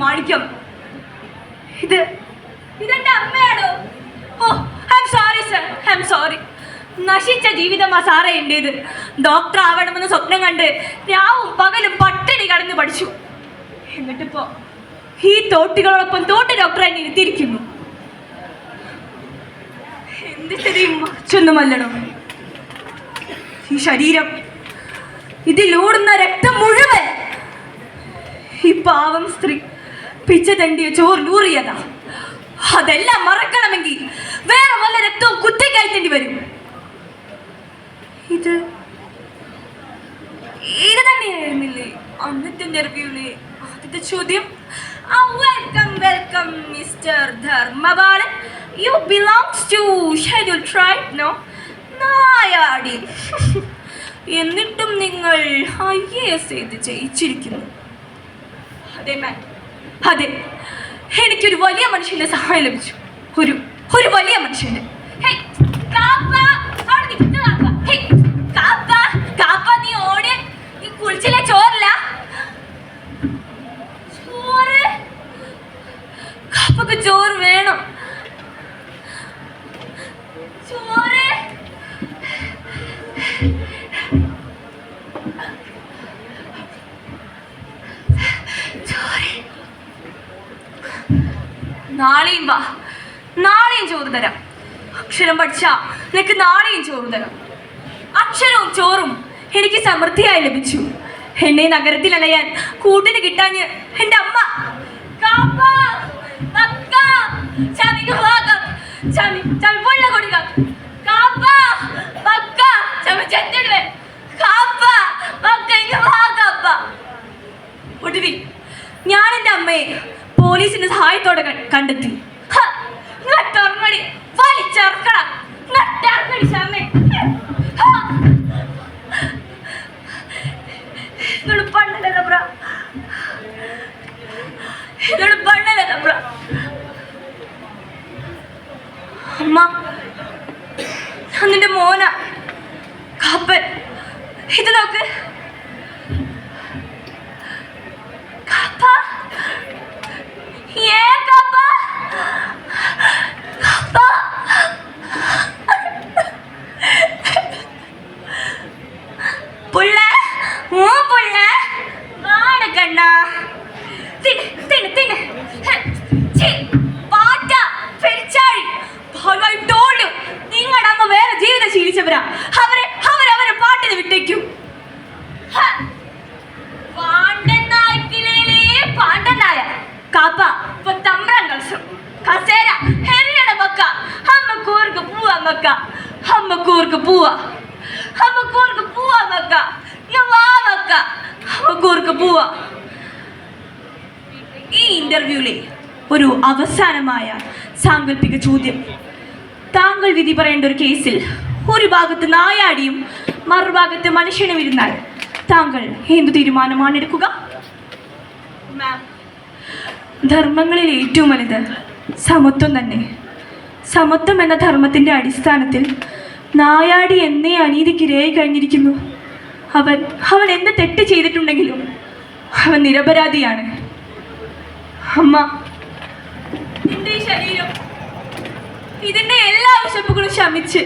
മാണിക്യം, ഇതെന്റെ അമ്മയാണോ? Oh, I'm sorry sir, I'm sorry. നശിച്ച ജീവിതമാ സാറേ എൻ്റേത്. ഡോക്ടർ ആവണമെന്ന് സ്വപ്നം കണ്ട് രാവും പകലും പട്ടിണി കടന്ന് പഠിച്ചു. എന്നിട്ടിപ്പോ ഈ തോട്ടികളോടൊപ്പം തോട്ടി ഡോക്ടറെ എന്നെ ഇരുത്തിയിരിക്കുന്നു. എന്ത് സ്ഥിതിയും മറിച്ചൊന്നുമല്ലണോ ഈ ശരീരം, ഇതിലൂടുന്ന രക്തം മുഴുവൻ ഈ പാവം സ്ത്രീ പിച്ച തണ്ടിയ ചോറിലൂറിയതാ. അതെല്ലാം മറക്കണമെങ്കിൽ വേറെ വല്ല രക്തവും കുത്തിക്കയറ്റേണ്ടി വരും. ഇത് തന്നെയായിരുന്നില്ലേ അന്നത്തെ ഇന്റർവ്യൂവിലെ ആദ്യത്തെ ചോദ്യം? Welcome welcome mister Dharmapalan. You belongs to schedule tribe, no? Nayadi. എന്നിട്ടും നിങ്ങൾ IAS എഴുതി ജയിച്ചിരിക്കുന്നു. അതെ മാം, അതെ, എനിക്കൊരു വലിയ മനുഷ്യന്റെ സഹായം ലഭിച്ചു. ഒരു വലിയ മനുഷ്യന്റെ. നീ ഓടി, നീ കുളിച്ചില്ല? ചോറില്ല? കാപ്പക്ക് ചോറ് വേണം. ചോറ് നാളെയും വാ, നാളെയും ചോറ് തരാം. അക്ഷരം പഠിച്ചാ നിനക്ക് നാളെയും ചോറ് തരാം. അക്ഷരവും ചോറും എനിക്ക് സമൃദ്ധിയായി ലഭിച്ചു. എന്നെ നഗരത്തിൽ അലയാൻ കൂട്ടിന് കിട്ടാഞ്ഞ് എൻ്റെ അമ്മ ഒടുവിൽ ഞാൻ എൻ്റെ അമ്മയെ പോലീസിന്റെ സഹായത്തോടെ കണ്ടെത്തി. അമ്മ, നിന്റെ മോന കാപ്പൻ. ഇത് നോക്ക്. നിങ്ങളുടെ അമ്മ വേറെ ജീവിതം ശീലിച്ചവരാ. അവരെ പാട്ടിന് വിട്ടേക്കും. പാണ്ടനായ കാപ്പ ഇപ്പൊ തമ്പ്രം കളിച്ചു. കസേര ഹെരിയുടെ മക്ക. അമ്മക്കൂർക്ക് പോവാ മക്ക, അമ്മക്കൂർക്ക് പോവാ, അമ്മക്കൂർക്ക് പോവാ മക്ക. വാ മക്ക, അമ്മക്കൂർക്ക് പോവാ. ഈ ഇന്റർവ്യൂവിലെ ഒരു അവസാനമായ സാങ്കല്പിക ചോദ്യം. താങ്കൾ വിധി പറയേണ്ട ഒരു കേസിൽ ഒരു ഭാഗത്ത് നായാടിയും മറുഭാഗത്ത് മനുഷ്യനും ഇരുന്നാൽ താങ്കൾ എന്തു തീരുമാനമാണ് എടുക്കുക? ധർമ്മങ്ങളിൽ ഏറ്റവും വലുത് സമത്വം തന്നെ. സമത്വം എന്ന ധർമ്മത്തിൻ്റെ അടിസ്ഥാനത്തിൽ നായാടി എന്നേ അനീതിക്കിരയായി കഴിഞ്ഞിരിക്കുന്നു. അവൻ എന്ത് തെറ്റ് ചെയ്തിട്ടുണ്ടെങ്കിലും അവൻ നിരപരാധിയാണ്. അമ്മ, നിന്റെ ശരീരം ഇതിൻ്റെ എല്ലാ വിശപ്പുകളും ശമിച്ച്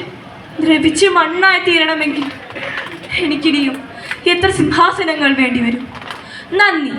ദ്രവിച്ച് മണ്ണായി തീരണമെങ്കിൽ എനിക്കിനിയും എത്ര സിംഹാസനങ്ങൾ വേണ്ടി വരും. നന്ദി.